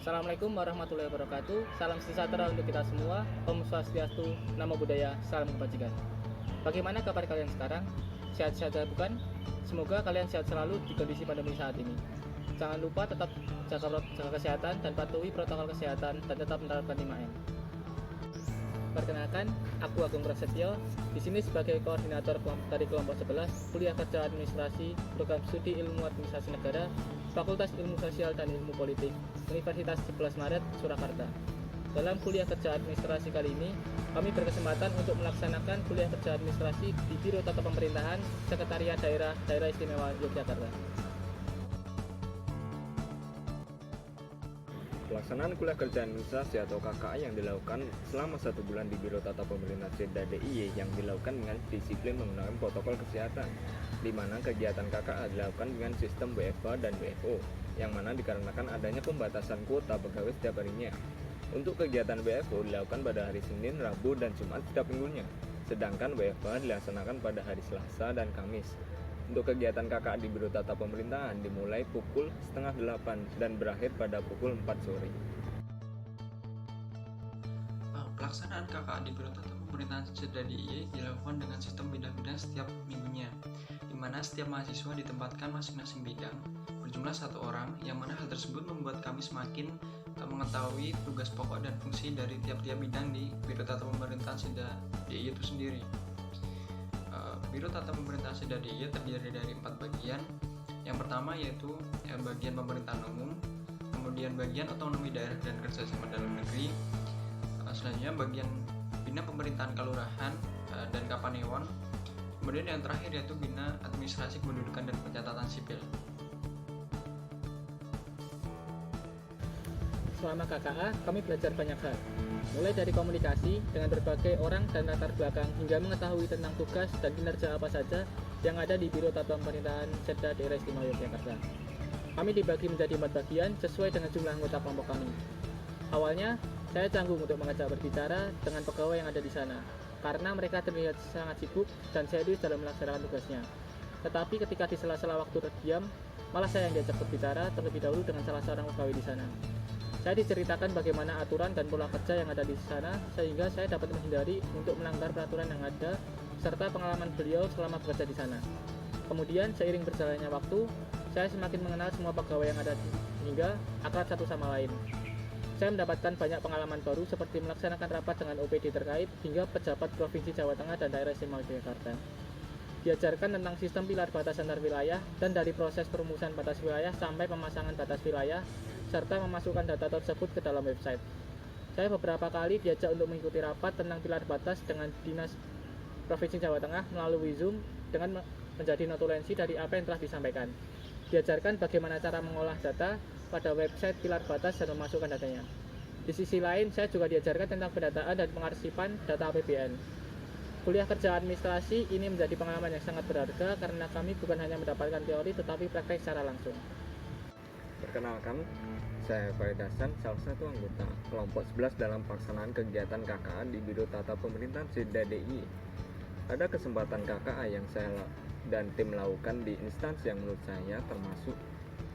Assalamualaikum warahmatullahi wabarakatuh. Salam sejahtera untuk kita semua. Om Swastiastu, Namo Buddhaya, Salam Kebajikan. Bagaimana kabar kalian sekarang? Sehat-sehat bukan? Semoga kalian sehat selalu di kondisi pandemi saat ini. Jangan lupa tetap jaga kesehatan dan patuhi protokol kesehatan dan tetap menerapkan 5M. Perkenalkan, aku Agung Prasetyo. Di sini sebagai koordinator dari kelompok 11 Kuliah Kerja Administrasi Program Studi Ilmu Administrasi Negara Fakultas Ilmu Sosial dan Ilmu Politik Universitas 11 Maret, Surakarta. Dalam kuliah kerja administrasi kali ini, kami berkesempatan untuk melaksanakan kuliah kerja administrasi di Biro Tata Pemerintahan Sekretariat Daerah Istimewa Yogyakarta. Pelaksanaan kuliah kerja administrasi atau KKA yang dilakukan selama 1 bulan di Biro Tata Pemerintahan Seda DIY yang dilakukan dengan disiplin menggunakan protokol kesehatan, di mana kegiatan KKA dilakukan dengan sistem WFH dan WFO, yang mana dikarenakan adanya pembatasan kuota pegawai setiap harinya. Untuk kegiatan WFO dilakukan pada hari Senin, Rabu, dan Jumat setiap minggunya, sedangkan WFH dilaksanakan pada hari Selasa dan Kamis. Untuk kegiatan KKA di Biro Tata Pemerintahan dimulai pukul 7:30 dan berakhir pada pukul 4 sore. Pelaksanaan KKA di Biro Tata Pemerintahan Seda DIY dilakukan dengan sistem bidang-bidang setiap minggunya, di mana setiap mahasiswa ditempatkan masing-masing bidang berjumlah 1 orang, yang mana hal tersebut membuat kami semakin mengetahui tugas pokok dan fungsi dari tiap-tiap bidang di Biro Tata Pemerintahan Seda DIY itu sendiri. Biro Tata Pemerintahan Seda DIY terdiri dari 4 bagian. Yang pertama yaitu bagian pemerintahan umum, kemudian bagian otonomi daerah dan kerjasama dalam negeri, selanjutnya bagian bina pemerintahan kelurahan dan kapanewon, kemudian yang terakhir yaitu bina administrasi kependudukan dan pencatatan sipil. Selama KKA, kami belajar banyak hal, mulai dari komunikasi dengan berbagai orang dan latar belakang, hingga mengetahui tentang tugas dan kinerja apa saja yang ada di Biro Tata Pemerintahan Seda Daerah Istimewa Yogyakarta. Kami dibagi menjadi 4 bagian sesuai dengan jumlah anggota kelompok kami. Awalnya, saya canggung untuk mengajak berbicara dengan pegawai yang ada di sana, karena mereka terlihat sangat sibuk dan serius dalam melaksanakan tugasnya. Tetapi ketika di sela-sela waktu terdiam, malah saya yang diajak berbicara terlebih dahulu dengan salah seorang pegawai di sana. Saya diceritakan bagaimana aturan dan pola kerja yang ada di sana, sehingga saya dapat menghindari untuk melanggar peraturan yang ada, serta pengalaman beliau selama bekerja di sana. Kemudian, seiring berjalannya waktu, saya semakin mengenal semua pegawai yang ada hingga akrab satu sama lain. Saya mendapatkan banyak pengalaman baru seperti melaksanakan rapat dengan OPD terkait hingga pejabat Provinsi Jawa Tengah dan Daerah Istimewa Yogyakarta. Diajarkan tentang sistem pilar batas antar wilayah dan dari proses perumusan batas wilayah sampai pemasangan batas wilayah, serta memasukkan data tersebut ke dalam website. Saya beberapa kali diajak untuk mengikuti rapat tentang pilar batas dengan Dinas Provinsi Jawa Tengah melalui Zoom dengan menjadi notulensi dari apa yang telah disampaikan. Diajarkan bagaimana cara mengolah data pada website pilar batas dan memasukkan datanya. Di sisi lain, saya juga diajarkan tentang pendataan dan pengarsipan data APBN. Kuliah kerja administrasi ini menjadi pengalaman yang sangat berharga karena kami bukan hanya mendapatkan teori tetapi praktek secara langsung. Perkenalkan, saya Farid Hasan, salah satu anggota kelompok 11 dalam pelaksanaan kegiatan KKA di Biro Tata Pemerintahan Seda DIY. Ada kesempatan KKA yang saya dan tim lakukan di instansi yang menurut saya termasuk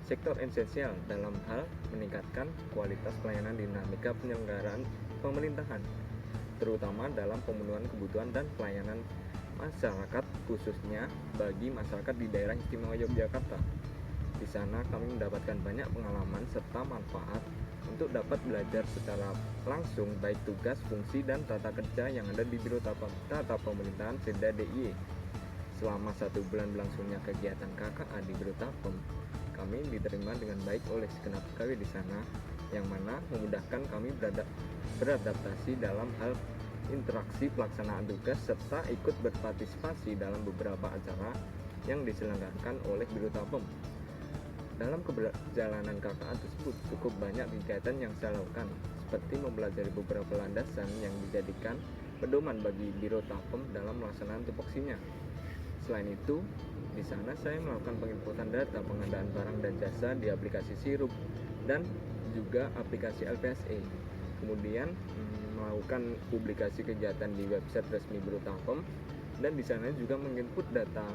sektor esensial dalam hal meningkatkan kualitas pelayanan dinamika penyelenggaraan pemerintahan, terutama dalam pemenuhan kebutuhan dan pelayanan masyarakat, khususnya bagi masyarakat di daerah istimewa Yogyakarta. Di sana kami mendapatkan banyak pengalaman serta manfaat untuk dapat belajar secara langsung baik tugas, fungsi, dan tata kerja yang ada di Biro Tata Pemerintahan Seda DIY. Selama 1 bulan berlangsungnya kegiatan KKA di Biro Tapem, kami diterima dengan baik oleh segenap pegawai di sana, yang mana memudahkan kami beradaptasi dalam hal interaksi pelaksanaan tugas serta ikut berpartisipasi dalam beberapa acara yang diselenggarakan oleh Biro Tapem. Dalam perjalanan KKA tersebut cukup banyak kegiatan yang saya lakukan, seperti mempelajari beberapa landasan yang dijadikan pedoman bagi Biro Tapem dalam melaksanakan tupoksinya. Selain itu, di sana saya melakukan penginputan data pengadaan barang dan jasa di aplikasi Sirup dan juga aplikasi LPSE. Kemudian melakukan publikasi kegiatan di website resmi Biro Tapem, dan di sana juga menginput data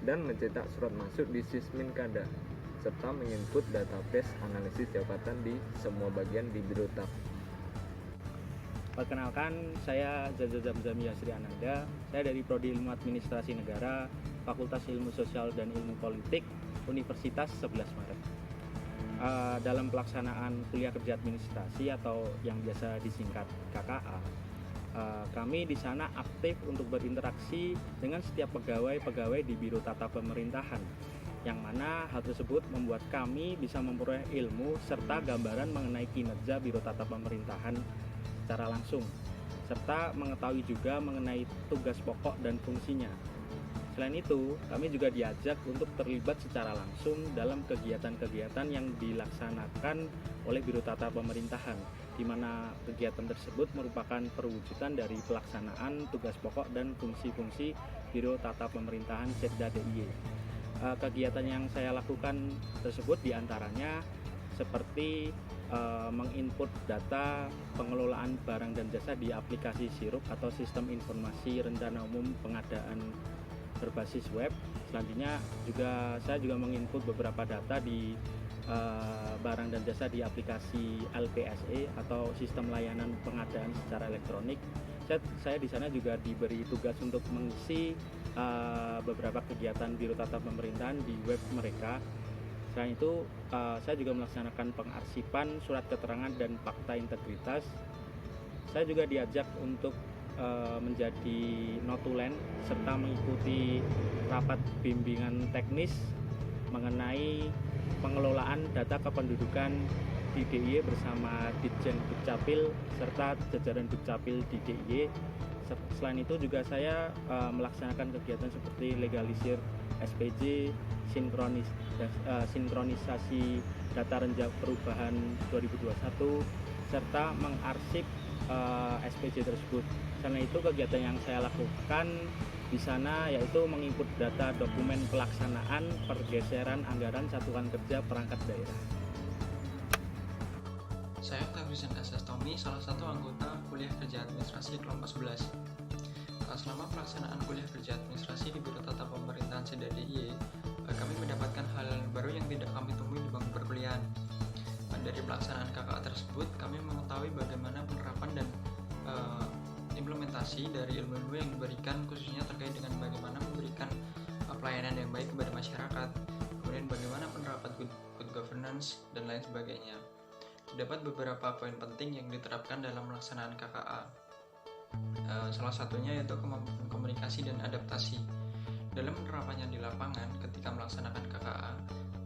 dan mencetak surat masuk di Sisminkada. serta menginput database analisis jabatan di semua bagian di Biro TAP. Perkenalkan, saya Zaza Zamzami Yasri Ananda. Saya dari Prodi Ilmu Administrasi Negara, Fakultas Ilmu Sosial dan Ilmu Politik, Universitas 11 Maret. Dalam pelaksanaan kuliah kerja administrasi atau yang biasa disingkat KKA, kami di sana aktif untuk berinteraksi dengan setiap pegawai-pegawai di Biro Tata Pemerintahan, yang mana hal tersebut membuat kami bisa memperoleh ilmu serta gambaran mengenai kinerja Biro Tata Pemerintahan secara langsung, serta mengetahui juga mengenai tugas pokok dan fungsinya. Selain itu, kami juga diajak untuk terlibat secara langsung dalam kegiatan-kegiatan yang dilaksanakan oleh Biro Tata Pemerintahan, di mana kegiatan tersebut merupakan perwujudan dari pelaksanaan tugas pokok dan fungsi-fungsi Biro Tata Pemerintahan Setda DIY. Kegiatan yang saya lakukan tersebut diantaranya seperti menginput data pengelolaan barang dan jasa di aplikasi SIRUP atau Sistem Informasi Rencana Umum Pengadaan berbasis web. Selanjutnya saya juga menginput beberapa data di barang dan jasa di aplikasi LPSE atau Sistem Layanan Pengadaan Secara Elektronik. Saya di sana juga diberi tugas untuk mengisi beberapa kegiatan Biro Tata Pemerintahan di web mereka. Selain itu, saya juga melaksanakan pengarsipan surat keterangan dan fakta integritas. Saya juga diajak untuk menjadi notulen serta mengikuti rapat bimbingan teknis mengenai pengelolaan data kependudukan di DIY bersama Ditjen Dukcapil serta jajaran Dukcapil di DIY. Selain itu juga saya melaksanakan kegiatan seperti legalisir SPJ, sinkronisasi data renjang perubahan 2021, serta mengarsip SPJ tersebut. Selain itu, kegiatan yang saya lakukan di sana yaitu menginput data dokumen pelaksanaan pergeseran anggaran satuan kerja perangkat daerah. Saya Fabrizian SS Tommy, salah satu anggota kuliah kerja administrasi kelompok 11. Selama pelaksanaan kuliah kerja administrasi di Biro Tata Pemerintahan Setda DIY, kami mendapatkan hal baru yang tidak kami temui di bangku perkuliahan. Dari pelaksanaan KKA tersebut, kami mengetahui bagaimana penerapan dan implementasi dari ilmu-ilmu yang diberikan, khususnya terkait dengan bagaimana memberikan pelayanan yang baik kepada masyarakat, kemudian bagaimana penerapan good governance, dan lain sebagainya. Terdapat beberapa poin penting yang diterapkan dalam pelaksanaan KKA. Salah satunya yaitu kemampuan komunikasi dan adaptasi. Dalam penerapannya di lapangan ketika melaksanakan KKA,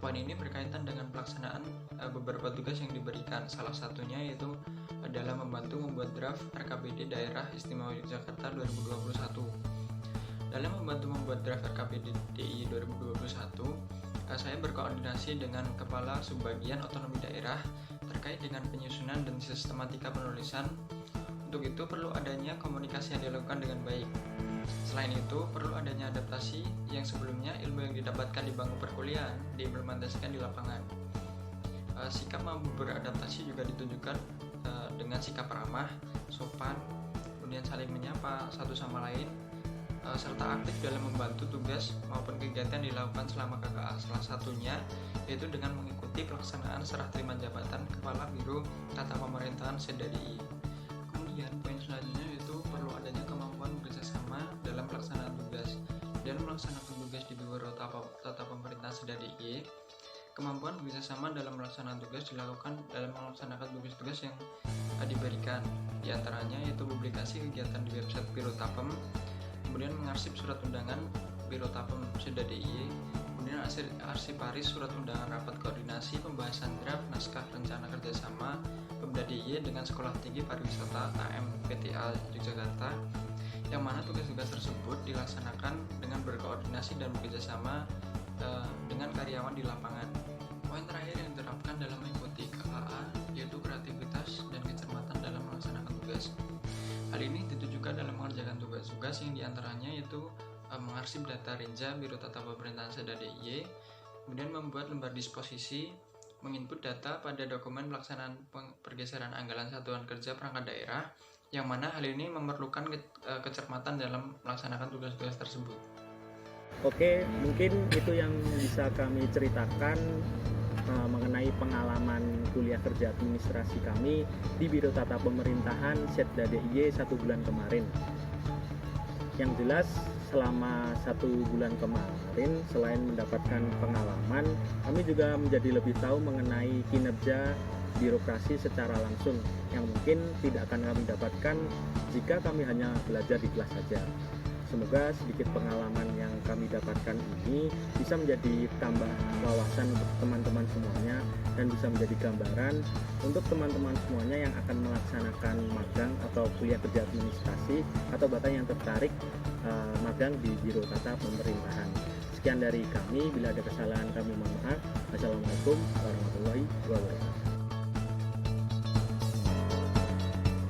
poin ini berkaitan dengan pelaksanaan beberapa tugas yang diberikan. Salah satunya yaitu adalah membantu membuat draft RKPD Daerah Istimewa Yogyakarta 2021. Dalam membantu membuat draft RKPD DIY 2021, saya berkoordinasi dengan Kepala Subbagian Otonomi Daerah terkait dengan penyusunan dan sistematika penulisan. Untuk itu perlu adanya komunikasi yang dilakukan dengan baik. Selain itu, perlu adanya adaptasi yang sebelumnya ilmu yang didapatkan di bangku perkuliahan diimplementasikan di lapangan. Sikap mampu beradaptasi juga ditunjukkan dengan sikap ramah, sopan, kemudian saling menyapa satu sama lain, serta aktif dalam membantu tugas maupun kegiatan dilakukan selama KKA. Salah satunya yaitu dengan mengikuti pelaksanaan serah terima jabatan Kepala Biro Tata Pemerintahan Setda DIY. Kemudian poin selanjutnya yaitu perlu adanya kemampuan bekerjasama dalam pelaksanaan tugas. Dalam melaksanakan tugas di Biro Tata Pemerintahan Setda DIY, kemampuan bekerjasama dalam melaksanakan tugas dilakukan dalam melaksanakan tugas-tugas yang diberikan. Di antaranya yaitu publikasi kegiatan di website Biro Tapem, kemudian mengarsip surat undangan Biro Tapem Setda DIY, kemudian arsiparis surat undangan rapat koordinasi pembahasan draft naskah rencana kerjasama Pemda DIY dengan Sekolah Tinggi Pariwisata AMPTA Yogyakarta, yang mana tugas-tugas tersebut dilaksanakan dengan berkoordinasi dan bekerjasama dengan karyawan di lapangan. Poin terakhir yang diterapkan dalam mengikuti KKA yaitu kreativitas dan kecermatan dalam melaksanakan tugas. Hal ini ditujukan dalam mengerjakan tugas-tugas yang diantaranya yaitu mengarsip data renja Biro Tata Pemerintahan Setda DIY, kemudian membuat lembar disposisi, menginput data pada dokumen pelaksanaan pergeseran anggaran satuan kerja perangkat daerah, yang mana hal ini memerlukan kecermatan dalam melaksanakan tugas-tugas tersebut. Oke, mungkin itu yang bisa kami ceritakan mengenai pengalaman kuliah kerja administrasi kami di Biro Tata Pemerintahan Setda DIY 1 bulan kemarin. Yang jelas selama 1 bulan kemarin, selain mendapatkan pengalaman, kami juga menjadi lebih tahu mengenai kinerja birokrasi secara langsung yang mungkin tidak akan kami dapatkan jika kami hanya belajar di kelas saja. Semoga sedikit pengalaman yang kami dapatkan ini bisa menjadi tambah wawasan untuk teman-teman semuanya dan bisa menjadi gambaran untuk teman-teman semuanya yang akan melaksanakan magang atau kuliah kerja administrasi atau bahkan yang tertarik magang di Biro Tata Pemerintahan. Sekian dari kami, bila ada kesalahan kami mohon maaf. Assalamualaikum warahmatullahi wabarakatuh.